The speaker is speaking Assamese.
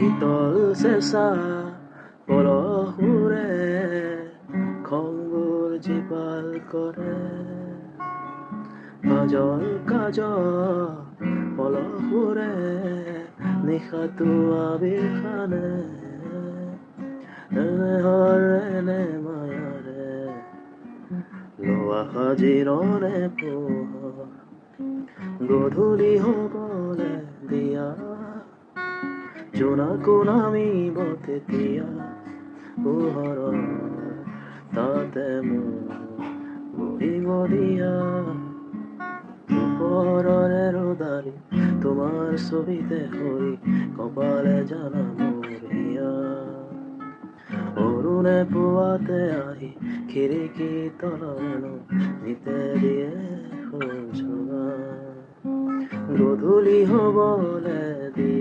শীতল চেঁচা পৰশুৰে খংবোৰ জীপাল কৰে। কাজল কাজল পলসুৰে নিশাটো আবিৰ খানে। এনে হৰেনে মায়াৰে লোৱা সাজিৰণে পোহৰ গধূলি হ'বলে দিয়া। জোনাকো নামিব তেতিয়া পোহৰৰ তাতে মোৰ বহিব দিয়া। ওপৰৰে ৰ'দালি তোমাৰ ছবিতে সৰি কপালে জানা মোৰ হিয়া। অৰুণে পুৱাতে আহি খিৰিকী তলনো নিতে দিয়ে সূৰ্য্য। গধূলি হ'বলে দিয়ে